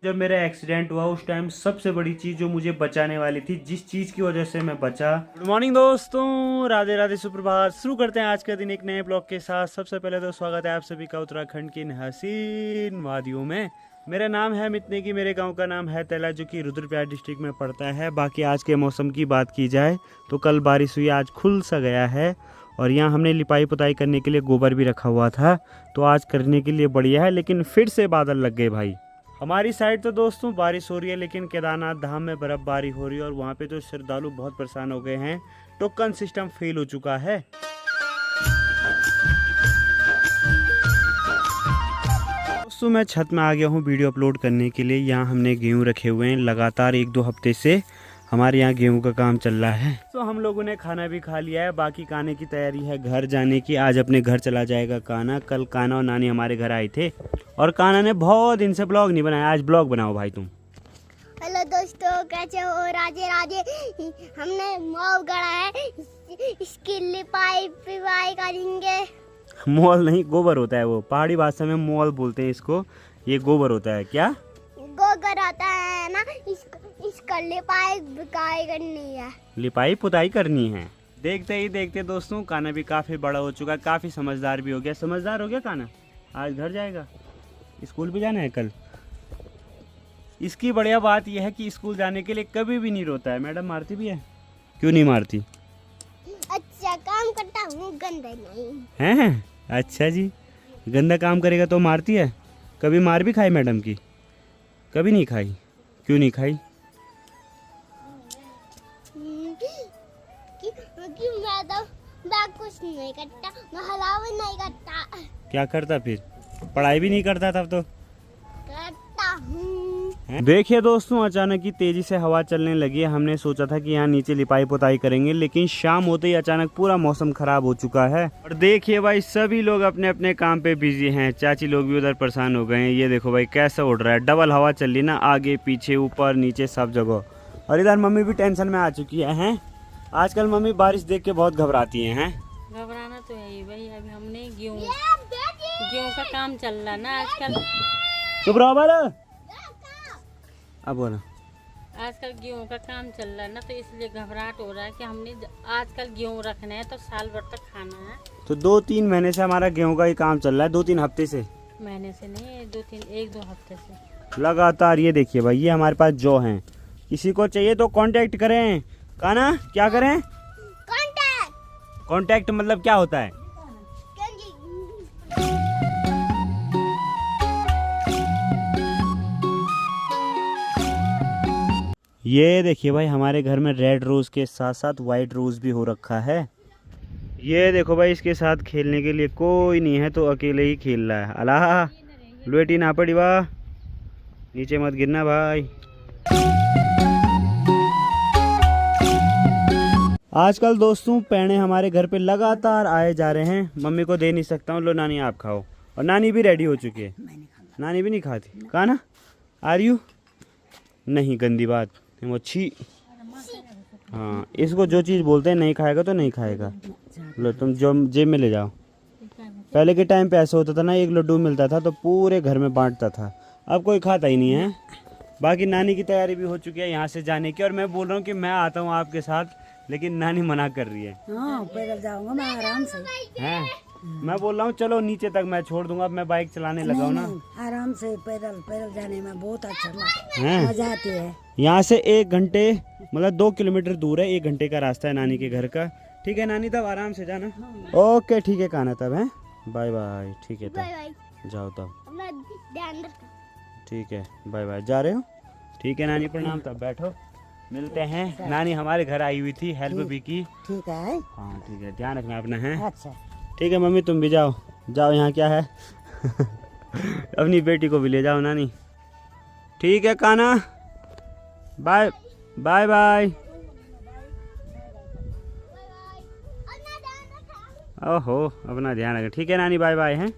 जब मेरा एक्सीडेंट हुआ उस टाइम सबसे बड़ी चीज़ जो मुझे बचाने वाली थी, जिस चीज़ की वजह से मैं बचा। गुड मॉर्निंग दोस्तों, राधे राधे, सुप्रभात। शुरू करते हैं आज का दिन एक नए ब्लॉग के साथ। सबसे पहले तो स्वागत है आप सभी का उत्तराखंड की इन हसीन वादियों में। मेरा नाम है अमित नेगी, मेरे गांव का नाम है तैला, जो कि रुद्रप्रयाग डिस्ट्रिक्ट में पड़ता है। बाकी आज के मौसम की बात की जाए तो कल बारिश हुई, आज खुल सा गया है। और यहाँ हमने लिपाई पुताई करने के लिए गोबर भी रखा हुआ था, तो आज करने के लिए बढ़िया है। लेकिन फिर से बादल लग गए भाई। हमारी साइड तो दोस्तों बारिश हो रही है, लेकिन केदारनाथ धाम में बर्फबारी हो रही है और वहाँ पे तो श्रद्धालु बहुत परेशान हो गए हैं। टोकन सिस्टम फेल हो चुका है। दोस्तों मैं छत में आ गया हूँ वीडियो अपलोड करने के लिए। यहाँ हमने गेहूँ रखे हुए हैं लगातार 1-2 हफ्ते से हमारे यहाँ गेहूं का काम चल रहा है। तो हम लोगों ने खाना भी खा लिया है, बाकी खाने की तैयारी है घर जाने की। आज अपने घर चला जाएगा काना। कल काना और नानी हमारे घर आए थे और काना ने बहुत दिन से ब्लॉग नहीं बनाया। आज ब्लॉग बनाओ भाई तुम। हेलो दोस्तों, कैसे हो? राधे राधे। हमने मॉल गड़ा है, इसकी लिपाई पिवाई करेंगे। मॉल नहीं, गोबर होता है वो। पहाड़ी भाषा में मॉल बोलते हैं इसको। ये गोबर होता है। क्या गोबर आता है ना, इसका लिपाई पुताई करनी है। लिपाई पुताई करनी है। देखते ही देखते दोस्तों काना भी काफ़ी बड़ा हो चुका है, काफ़ी समझदार भी हो गया। समझदार हो गया काना। आज घर जाएगा, स्कूल भी जाना है कल। इसकी बढ़िया बात यह है कि स्कूल जाने के लिए कभी भी नहीं रोता है। मैडम मारती भी है? क्यों नहीं मारती? अच्छा काम करता हूँ, गंदा नहीं हैं। अच्छा जी, गंदा काम करेगा तो मारती है? कभी मार भी खाई मैडम की? कभी नहीं खाई। क्यों नहीं खाई? क्यों मैं कुछ नहीं करता, मैं हलावा नहीं करता। क्या करता फिर? पढ़ाई भी नहीं करता तब तो? करता हूँ। देखिए दोस्तों, अचानक ही तेजी से हवा चलने लगी है। हमने सोचा था कि यहाँ नीचे लिपाई पुताई करेंगे, लेकिन शाम होते ही अचानक पूरा मौसम खराब हो चुका है। और देखिए भाई, सभी लोग अपने अपने काम पे बिजी हैं। चाची लोग भी उधर परेशान हो गए हैं। ये देखो भाई कैसा उड़ रहा है। डबल हवा चल रही ना, आगे पीछे ऊपर नीचे सब जगह। और इधर मम्मी भी टेंशन में आ चुकी है। आजकल मम्मी बारिश देख के बहुत घबराती हैं। घबराना तो है ही भाई। अभी हमने गेहूँ का काम चल रहा ना आजकल। चुप रहो बाला। अब बोलो। आजकल गेहूँ का काम चल रहा है ना, तो इसलिए घबराहट हो रहा है कि हमने आजकल गेहूँ रखना है तो साल भर तक खाना है। तो 2-3 महीने से हमारा गेहूं का ही काम चल रहा है। 2-3 हफ्ते से। महीने से नहीं, 1-2 हफ्ते से लगातार। ये देखिए भाई, ये हमारे पास जो हैं, किसी को चाहिए तो कांटेक्ट करें। काना क्या करें? कांटेक्ट मतलब क्या होता है? ये देखिए भाई, हमारे घर में रेड रोज के साथ साथ वाइट रोज भी हो रखा है। ये देखो भाई, इसके साथ खेलने के लिए कोई नहीं है तो अकेले ही खेल रहा है। अल्लाह लुएटी ना पड़ी वाह, नीचे मत गिरना भाई। आजकल दोस्तों पैणे हमारे घर पे लगातार आए जा रहे हैं। मम्मी को दे नहीं सकता हूँ, लो नानी आप खाओ। और नानी भी रेडी हो चुकी है। नानी भी नहीं खाती। कहा ना आर यू? नहीं, गंदी बात वो अच्छी। हाँ, इसको जो चीज़ बोलते हैं नहीं खाएगा तो नहीं खाएगा। लो तुम जो जेब में ले जाओ। पहले के टाइम पे ऐसा होता था ना, एक लड्डू मिलता था तो पूरे घर में बांटता था। अब कोई खाता ही नहीं है। बाकी नानी की तैयारी भी हो चुकी है यहाँ से जाने की। और मैं बोल रहा हूँ कि मैं आता हूँ आपके साथ, लेकिन नानी मना कर रही है। हाँ, पैदल जाऊंगा मैं आराम से। हैं? मैं बोल रहा हूँ चलो नीचे तक मैं छोड़ दूंगा। अब मैं बाइक चलाने लगा हूँ ना। आराम से पैदल जाने में बहुत अच्छा हैं? मजा आती है। यहाँ से 1 घंटे मतलब 2 किलोमीटर दूर है। 1 घंटे का रास्ता है नानी के घर का। ठीक है नानी, तब आराम से जाना। ओके ठीक है काना, तब है बाय बाय। ठीक है तब जाओ तब। अपना ध्यान रखना। ठीक है बाय बाय। जा रहे हो? ठीक है नानी, प्रणाम। तब बैठो, मिलते हैं। नानी हमारे घर आई हुई थी, हेल्प भी की। ठीक है। हाँ ठीक है, ध्यान रखना अपना है। अच्छा ठीक है मम्मी, तुम भी जाओ। जाओ, यहाँ क्या है? अपनी बेटी को भी ले जाओ नानी। ठीक है काना, बाय बाय बाय। ओहो, अपना ध्यान रखें। ठीक है नानी, बाय बाय। हैं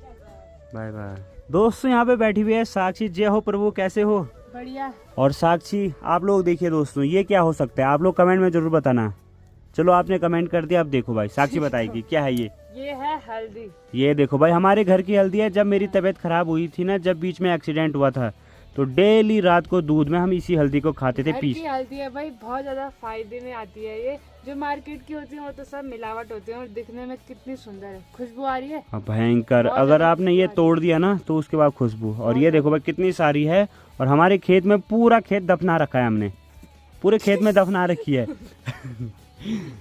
बाय बाय। दोस्तों यहाँ पे बैठी हुई है साक्षी। जय हो प्रभु, कैसे हो? बढ़िया। और साक्षी आप लोग देखिए दोस्तों, ये क्या हो सकता है? आप लोग कमेंट में जरूर बताना। चलो आपने कमेंट कर दिया, अब देखो भाई साक्षी बताएगी क्या है ये। ये है हल्दी। ये देखो भाई, हमारे घर की हल्दी है। जब मेरी तबीयत खराब हुई थी ना, जब बीच में एक्सीडेंट हुआ था, तो डेली रात को दूध में हम इसी हल्दी को खाते थे घर पीस। की हल्दी है भाई, बहुत ज्यादा फायदे में आती है ये। जो मार्केट की होती है वो तो सब मिलावट होती है, और दिखने में कितनी सुंदर है, खुशबू आ रही है भयंकर। बहुत अगर ज्यादा आपने ये खुशबू आ तोड़ दिया ना तो उसके बाद खुशबू, और ये देखो भाई कितनी सारी है। और हमारे खेत में पूरा खेत दफना रखा है हमने, पूरे खेत में दफना रखी है।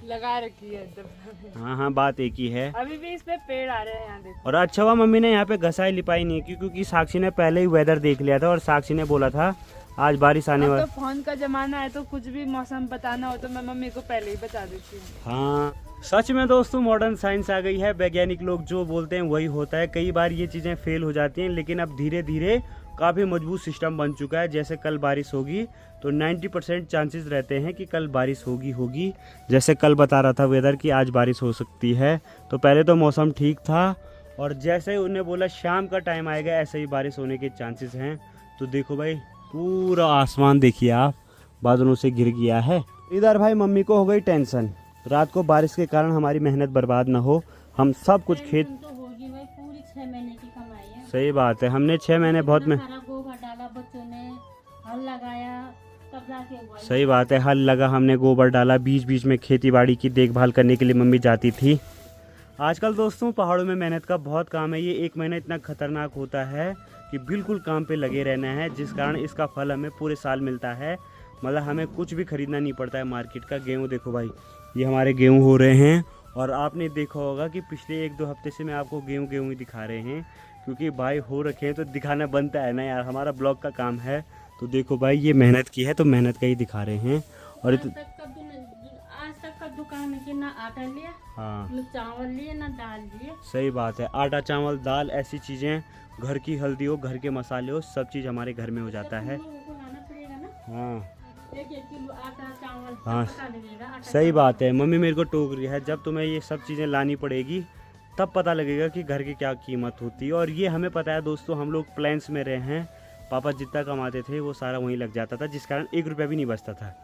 लगा रखी है एकदम। हाँ हाँ, बात एक ही है। अभी भी इस पे पेड़ आ रहे हैं यहाँ देखो। और अच्छा हुआ मम्मी ने यहाँ पे घसाई लिपाई नहीं की, क्योंकि साक्षी ने पहले ही वेदर देख लिया था और साक्षी ने बोला था आज बारिश आने अब वाली। तो फोन का जमाना है, तो कुछ भी मौसम बताना हो तो मैं मम्मी को पहले ही बता देती हूँ। हाँ सच में दोस्तों, मॉडर्न साइंस आ गई है। वैज्ञानिक लोग जो बोलते हैं वही होता है। कई बार ये चीज़ें फेल हो जाती हैं, लेकिन अब धीरे धीरे काफ़ी मजबूत सिस्टम बन चुका है। जैसे कल बारिश होगी तो 90% चांसेस रहते हैं कि कल बारिश होगी। जैसे कल बता रहा था वेदर कि आज बारिश हो सकती है। तो पहले तो मौसम ठीक था, और जैसे ही उन्हें बोला शाम का टाइम आएगा ऐसे ही बारिश होने के चांसेस हैं। तो देखो भाई, पूरा आसमान देखिए आप, बादलों से घिर गया है। इधर भाई मम्मी को हो गई टेंशन, रात को बारिश के कारण हमारी मेहनत बर्बाद ना हो। हम सब कुछ खेत, तो होगी भाई, पूरी 6 महीने की कमाई है। सही बात है, हमने 6 महीने बहुत में, सारा गोबर डाला, बच्चों ने हल लगाया, तब जाके हुआ। सही बात है, हल लगा, हमने गोबर डाला, बीच बीच में खेती बाड़ी की देखभाल करने के लिए मम्मी जाती थी। आजकल दोस्तों पहाड़ों में मेहनत का बहुत काम है। ये 1 महीना इतना खतरनाक होता है कि बिल्कुल काम पे लगे रहना है, जिस कारण इसका फल हमें पूरे साल मिलता है। मतलब हमें कुछ भी खरीदना नहीं पड़ता है मार्केट का। गेहूँ देखो भाई, ये हमारे गेहूँ हो रहे हैं, और आपने देखा होगा कि पिछले 1-2 हफ्ते से मैं आपको गेहूँ ही दिखा रहे हैं, क्योंकि भाई हो रखे हैं तो दिखाना बनता है ना यार, हमारा ब्लॉग का काम है। तो देखो भाई, ये मेहनत की है तो मेहनत का ही दिखा रहे हैं। और आज तक का दुकान में कि ना आटा लिया, हाँ ना चावल लिए, ना दाल लिए। सही बात है, आटा चावल दाल ऐसी चीज़ें, घर की हल्दी हो, घर के मसाले हो, सब चीज़ हमारे घर में हो जाता है। लोगों को लाना पड़ेगा ना, हाँ 1-1 किलो आटा चावल, हाँ, पता लगेगा आटा सही बात है। मम्मी मेरे को टोक रही है, जब तुम्हें ये सब चीज़ें लानी पड़ेगी तब पता लगेगा कि घर की क्या कीमत होती है। और ये हमें पता है दोस्तों, हम लोग प्लेन्स में रहे हैं, पापा जितना कमाते थे वो सारा वहीं लग जाता था, जिस कारण 1 रुपया भी नहीं बचता था।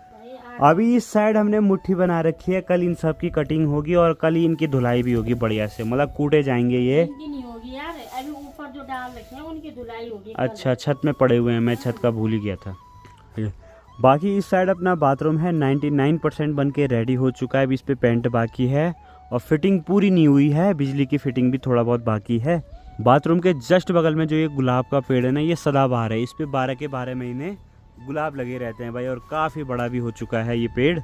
अभी इस साइड हमने मुट्ठी बना रखी है, कल इन सब की कटिंग होगी और कल ही इनकी धुलाई भी होगी बढ़िया से, मतलब कूटे जाएंगे ये। इनकी नहीं होगी यार, अभी ऊपर जो डाल रखे हैं उनकी धुलाई होगी। अच्छा, छत में पड़े हुए हैं, मैं छत का भूल ही गया था। बाकी इस साइड अपना बाथरूम है, 99% बन के रेडी हो चुका है। अभी इस पे पेंट बाकी है और फिटिंग पूरी नहीं हुई है, बिजली की फिटिंग भी थोड़ा बहुत बाकी है। बाथरूम के जस्ट बगल में जो ये गुलाब का पेड़ है ना, ये सदाबहार है। इस पे 12 के 12 महीने गुलाब लगे रहते हैं भाई, और काफ़ी बड़ा भी हो चुका है ये पेड़।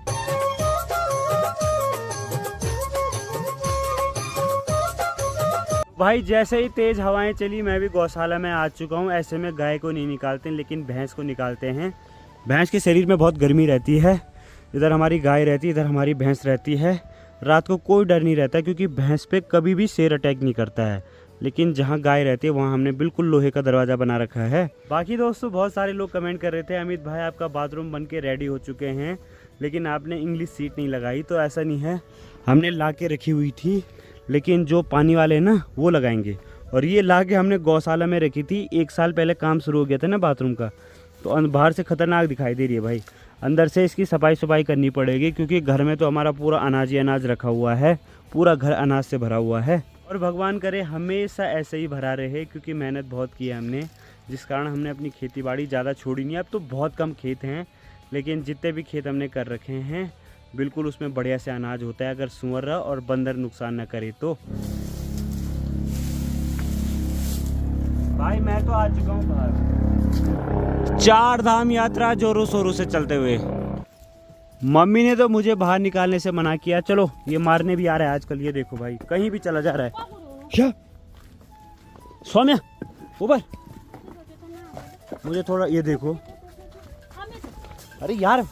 भाई जैसे ही तेज़ हवाएं चली, मैं भी गौशाला में आ चुका हूँ। ऐसे में गाय को नहीं निकालते लेकिन भैंस को निकालते हैं। भैंस के शरीर में बहुत गर्मी रहती है। इधर हमारी गाय रहती है, इधर हमारी भैंस रहती है। रात को कोई डर नहीं रहता, क्योंकि भैंस पे कभी भी शेर अटैक नहीं करता है। लेकिन जहाँ गाय रहती है वहाँ हमने बिल्कुल लोहे का दरवाज़ा बना रखा है। बाकी दोस्तों बहुत सारे लोग कमेंट कर रहे थे, अमित भाई आपका बाथरूम बन के रेडी हो चुके हैं, लेकिन आपने इंग्लिश सीट नहीं लगाई। तो ऐसा नहीं है, हमने ला के रखी हुई थी, लेकिन जो पानी वाले हैं ना वो लगाएंगे। और ये ला के हमने गौशाला में रखी थी, 1 साल पहले काम शुरू हो गया था ना बाथरूम का, तो बाहर से खतरनाक दिखाई दे रही है भाई। अंदर से इसकी सफाई करनी पड़ेगी, क्योंकि घर में तो हमारा पूरा अनाज ही अनाज रखा हुआ है, पूरा घर अनाज से भरा हुआ है। और भगवान करे हमेशा ऐसे ही भरा रहे, क्योंकि मेहनत बहुत की है हमने, जिस कारण हमने अपनी खेती बाड़ी ज़्यादा छोड़ी नहीं। अब तो बहुत कम खेत हैं, लेकिन जितने भी खेत हमने कर रखे हैं बिल्कुल उसमें बढ़िया से अनाज होता है, अगर सुअर और बंदर नुकसान न करे तो। भाई मैं तो आ चुका हूँ बाहर, 4 धाम यात्रा जोरों शोरों से चलते हुए। मम्मी ने तो मुझे बाहर निकालने से मना किया। चलो, ये मारने भी आ रहा है आजकल, ये देखो भाई कहीं भी चला जा रहा है। क्या सौम्या ऊपर, मुझे थोड़ा ये देखो। अरे यार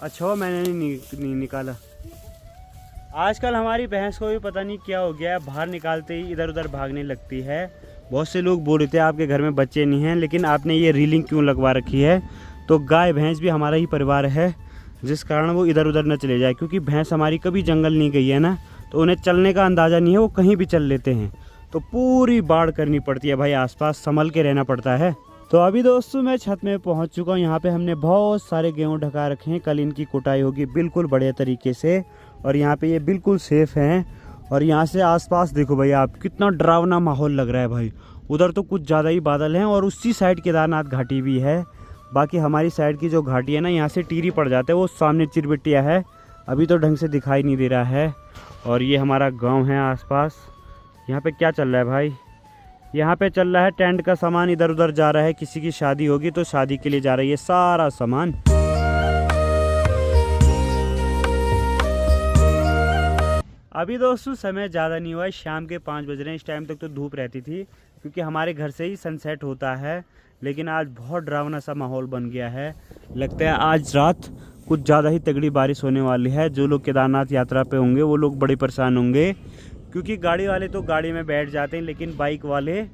अच्छा मैंने नहीं निकाला। आजकल हमारी भैंस को भी पता नहीं क्या हो गया है, बाहर निकालते ही इधर उधर भागने लगती है। बहुत से लोग बोल रहे थे आपके घर में बच्चे नहीं हैं, लेकिन आपने ये रीलिंग क्यों लगवा रखी है? तो गाय भैंस भी हमारा ही परिवार है, जिस कारण वो इधर उधर न चले जाए, क्योंकि भैंस हमारी कभी जंगल नहीं गई है ना, तो उन्हें चलने का अंदाज़ा नहीं है, वो कहीं भी चल लेते हैं। तो पूरी बाड़ करनी पड़ती है भाई, आसपास संभल के रहना पड़ता है। तो अभी दोस्तों मैं छत में पहुंच चुका हूं। यहाँ पे हमने बहुत सारे गेहूं ढका रखे हैं, कल इनकी कुटाई होगी बिल्कुल बढ़िया तरीके से। और यहाँ पे ये बिल्कुल सेफ हैं। और यहाँ से आसपास देखो भाई आप, कितना डरावना माहौल लग रहा है भाई, उधर तो कुछ ज़्यादा ही बादल हैं और उसी साइड केदारनाथ घाटी भी है। बाकी हमारी साइड की जो घाटी है ना, यहाँ से टीरी पड़ जाते हैं, वो सामने चिरबिटिया है, अभी तो ढंग से दिखाई नहीं दे रहा है। और ये हमारा गांव है आसपास। यहाँ पे क्या चल रहा है भाई? यहाँ पे चल रहा है टेंट का सामान इधर उधर जा रहा है, किसी की शादी होगी तो शादी के लिए जा रही है सारा सामान। अभी दोस्तों समय ज़्यादा नहीं हुआ है, शाम के 5 बज रहे हैं। इस टाइम तक तो धूप रहती थी क्योंकि हमारे घर से ही सनसेट होता है, लेकिन आज बहुत डरावना सा माहौल बन गया है। लगता है आज रात कुछ ज़्यादा ही तगड़ी बारिश होने वाली है। जो लोग केदारनाथ यात्रा पे होंगे वो लोग बड़े परेशान होंगे, क्योंकि गाड़ी वाले तो गाड़ी में बैठ जाते हैं, लेकिन बाइक वाले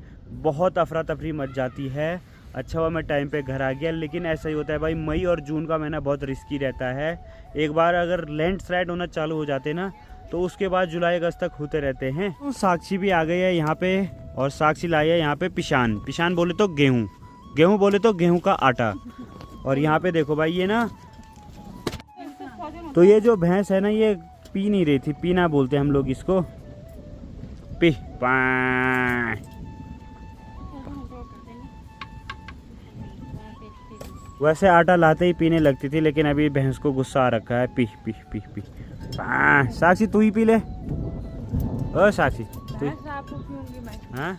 बहुत अफरा तफरी मच जाती है। अच्छा हुआ मैं टाइम पे घर आ गया, लेकिन ऐसा ही होता है भाई, मई और जून का महीना बहुत रिस्की रहता है। एक बार अगर लैंडस्लाइड होना चालू हो जाते ना, तो उसके बाद जुलाई अगस्त तक होते रहते हैं। तो साक्षी भी आ गई है यहाँ पे, और साक्षी लाई है यहाँ पे पिशान। पिशान बोले तो गेहूँ, गेहूँ बोले तो गेहूँ का आटा। और यहाँ पे देखो भाई, ये ना, तो ये जो भैंस है ना, ये पी नहीं रही थी, पीना बोलते हैं हम लोग इसको। पी पा। वैसे आटा लाते ही पीने लगती थी, लेकिन अभी भैंस को गुस्सा आ रखा है। पी पी पी पी। साक्षी तू ही पी ले। ओ साक्षी तू। आपको पीऊंगी मैं। हाँ,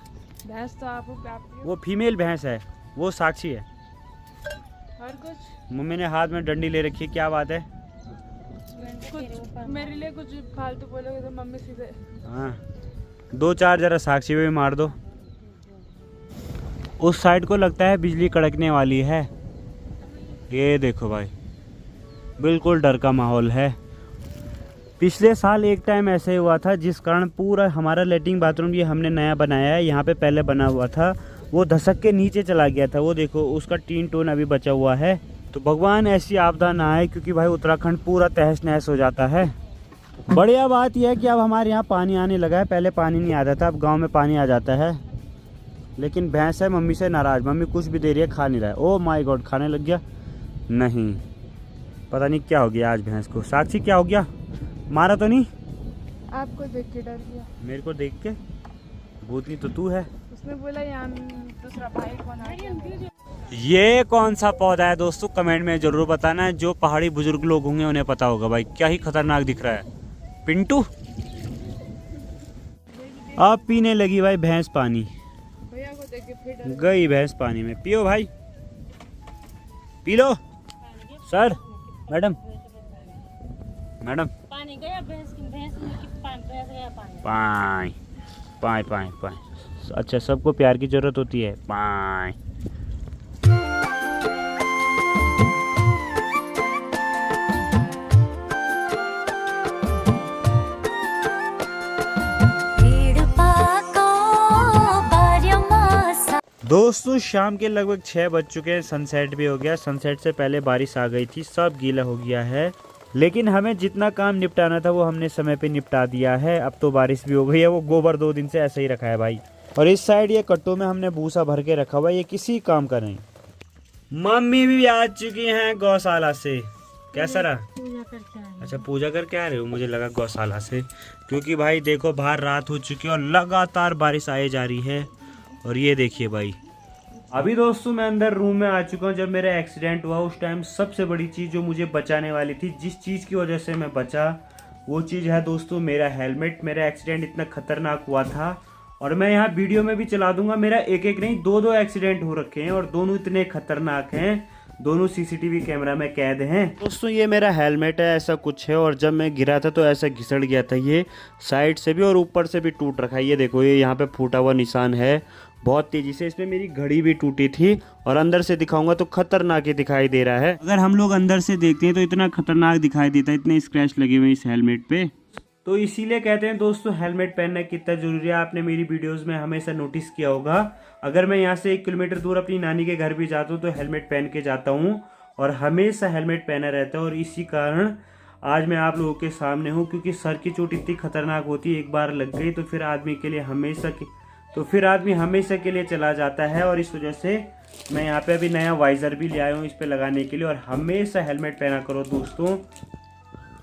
भैंस तो आपको वो फीमेल भैंस है, वो साक्षी है। और कुछ मम्मी ने हाथ में डंडी ले रखी है, क्या बात है? कुछ मेरे लिए कुछ फालतू बोलोगे तो मम्मी सीधे। हाँ, 2-4 जरा साक्षी भी मार दो। उस साइड को लगता है बिजली कड़कने वाली है। ये देखो भाई, बिल्कुल डर का माहौल है। पिछले साल एक टाइम ऐसे हुआ था, जिस कारण पूरा हमारा लेटरिन बाथरूम ये हमने नया बनाया है, यहाँ पे पहले बना हुआ था, वो धसक के नीचे चला गया था। वो देखो उसका टीन टोन अभी बचा हुआ है। तो भगवान ऐसी आपदा ना आए, क्योंकि भाई उत्तराखंड पूरा तहस नहस हो जाता है। बढ़िया बात यह है कि अब हमारे यहाँ पानी आने लगा है, पहले पानी नहीं आता था, अब गाँव में पानी आ जाता है। लेकिन भैंस है मम्मी से नाराज़, मम्मी कुछ भी दे रही है, खा नहीं रहा है। ओ माय गॉड, खाने लग गया। नहीं, पता नहीं क्या हो गया आज भैंस को। साक्षी क्या हो गया? मारा तो नहीं? आपको देख के डर गया। मेरे को देख के? भूतनी तो तू है। उसने बोला यहाँ दूसरा भाई कौन आ गया। ये कौन सा पौधा है दोस्तों, कमेंट में जरूर बताना। जो पहाड़ी बुजुर्ग लोग होंगे उन्हें पता होगा भाई, क्या ही खतरनाक दिख रहा है। पिंटू अब पीने लगी भाई भैंस पानी। भैया को देख के फिर डर गई भैंस पानी में। पियो भाई, P low. Sir, madam, madam, पानी गया भैंस में कि भैंस गया पानी। पाए पाए पाए पाए। अच्छा, सबको प्यार की जरूरत होती है। पाए। दोस्तों शाम के लगभग 6 बज चुके हैं, सनसेट भी हो गया। सनसेट से पहले बारिश आ गई थी, सब गीला हो गया है, लेकिन हमें जितना काम निपटाना था वो हमने समय पे निपटा दिया है। अब तो बारिश भी हो गई है। वो गोबर 2 दिन से ऐसे ही रखा है भाई। और इस साइड ये कट्टों में हमने भूसा भर के रखा हुआ है, ये किसी काम का नहीं। मम्मी भी आ चुकी हैं गौशाला से। कैसा रहा? पूजा करके आए। अच्छा, पूजा करके आ रहे हो? मुझे लगा गौशाला से, क्योंकि भाई देखो बाहर रात हो चुकी है और लगातार बारिश आए जा रही है। और ये देखिए भाई, अभी दोस्तों मैं अंदर रूम में आ चुका हूँ। जब मेरा एक्सीडेंट हुआ उस टाइम सबसे बड़ी चीज़ जो मुझे बचाने वाली थी, जिस चीज़ की वजह से मैं बचा, वो चीज़ है दोस्तों मेरा हेलमेट। मेरा एक्सीडेंट इतना खतरनाक हुआ था, और मैं यहाँ वीडियो में भी चला दूंगा। मेरा एक एक नहीं 2-2 एक्सीडेंट हो रखे हैं, और दोनों इतने खतरनाक हैं, दोनों सीसीटीवी कैमरा में कैद हैं। दोस्तों ये मेरा हेलमेट है, ऐसा कुछ है। और जब मैं गिरा था तो ऐसा घिसड़ गया था, ये साइड से भी और ऊपर से भी टूट रखा है। ये देखो, ये यहाँ पे फूटा हुआ निशान है बहुत तेजी से। इसमें मेरी घड़ी भी टूटी थी, और अंदर से दिखाऊंगा तो खतरनाक ही दिखाई दे रहा है। अगर हम लोग अंदर से देखते हैं तो इतना खतरनाक दिखाई देता है, इतने स्क्रैच लगे हुए इस हेलमेट पे। तो इसीलिए कहते हैं दोस्तों हेलमेट पहनना कितना जरूरी है। आपने मेरी वीडियोस में हमेशा नोटिस किया होगा, अगर मैं यहाँ से 1 किलोमीटर दूर अपनी नानी के घर भी जाता हूँ तो हेलमेट पहन के जाता हूँ, और हमेशा हेलमेट पहना रहता है। और इसी कारण आज मैं आप लोगों के सामने हूँ, क्योंकि सर की चोट इतनी खतरनाक होती है, एक बार लग गई तो फिर आदमी हमेशा के लिए चला जाता है। और इस वजह से मैं यहाँ पे अभी नया वाइजर भी ले आया हूँ इस पे लगाने के लिए। और हमेशा हेलमेट पहना करो दोस्तों।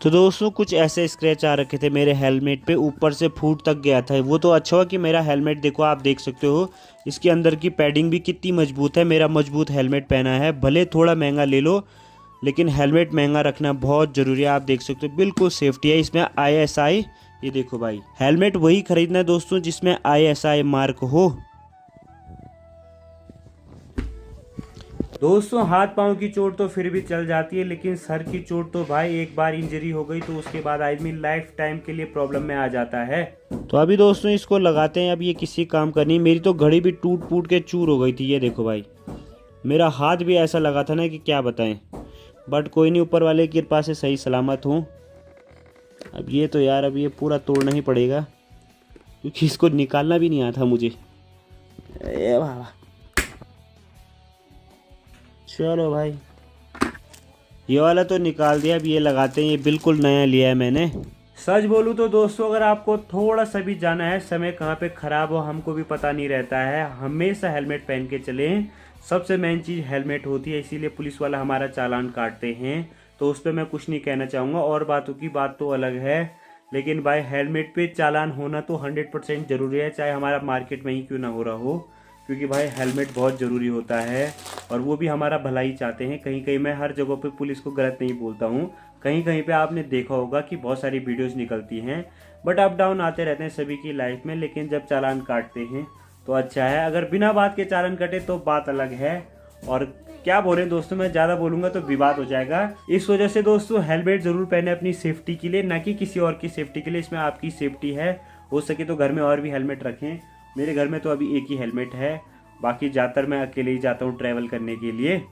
तो दोस्तों कुछ ऐसे स्क्रैच आ रखे थे मेरे हेलमेट पे, ऊपर से फूट तक गया था। वो तो अच्छा हुआ कि मेरा हेलमेट देखो, आप देख सकते हो इसके अंदर की पैडिंग भी कितनी मजबूत है। मेरा मजबूत हेलमेट पहना है, भले थोड़ा महंगा ले लो लेकिन हेलमेट महंगा रखना बहुत ज़रूरी है। आप देख सकते हो बिल्कुल सेफ्टी है इसमें, ISI। ये देखो भाई, हेलमेट वही खरीदना है दोस्तों जिसमें ISI मार्क हो। दोस्तों हाथ पांव की चोट तो फिर भी चल जाती है, लेकिन सर की चोट तो भाई एक बार इंजरी हो गई तो उसके बाद आदमी लाइफ टाइम के लिए प्रॉब्लम में आ जाता है। तो अभी दोस्तों इसको लगाते हैं, अब ये किसी काम का नहीं। मेरी तो घड़ी भी टूट फूट के चूर हो गई थी। ये देखो भाई, मेरा हाथ भी ऐसा लगा था ना कि क्या बताएं, बट कोई नहीं, ऊपर वाले की कृपा से सही सलामत हूँ। अब ये तो यार अब ये पूरा तोड़ना ही पड़ेगा क्योंकि इसको निकालना भी नहीं आता मुझे। ए बाबा, चलो भाई ये वाला तो निकाल दिया, अब ये लगाते हैं। ये बिल्कुल नया लिया है मैंने। सच बोलूँ तो दोस्तों अगर आपको थोड़ा सा भी जाना है, समय कहाँ पे ख़राब हो हमको भी पता नहीं रहता है, हमेशा हेलमेट पहन के चलें। सबसे मेन चीज़ हेलमेट होती है, इसीलिए पुलिस वाला हमारा चालान काटते हैं। तो उस पर मैं कुछ नहीं कहना चाहूँगा, और बातों की बात तो अलग है, लेकिन भाई हेलमेट पे चालान होना तो 100% ज़रूरी है, चाहे हमारा मार्केट में ही क्यों ना हो रहा हो, क्योंकि भाई हेलमेट बहुत ज़रूरी होता है और वो भी हमारा भलाई चाहते हैं। कहीं कहीं मैं हर जगह पे पुलिस को गलत नहीं बोलता हूँ, कहीं कहीं पे आपने देखा होगा कि बहुत सारी वीडियोस निकलती हैं, बट अप डाउन आते रहते हैं सभी की लाइफ में। लेकिन जब चालान काटते हैं तो अच्छा है, अगर बिना बात के चालान कटे तो बात अलग है। और क्या बोलें दोस्तों, मैं ज़्यादा बोलूँगा तो विवाद हो जाएगा। इस वजह से दोस्तों हेलमेट ज़रूर पहने अपनी सेफ्टी के लिए, ना कि किसी और की सेफ्टी के लिए। इसमें आपकी सेफ्टी है, हो सके तो घर में और भी हेलमेट रखें। मेरे घर में तो अभी एक ही हेलमेट है, बाकी ज़्यादातर मैं अकेले ही जाता हूँ ट्रैवल करने के लिए।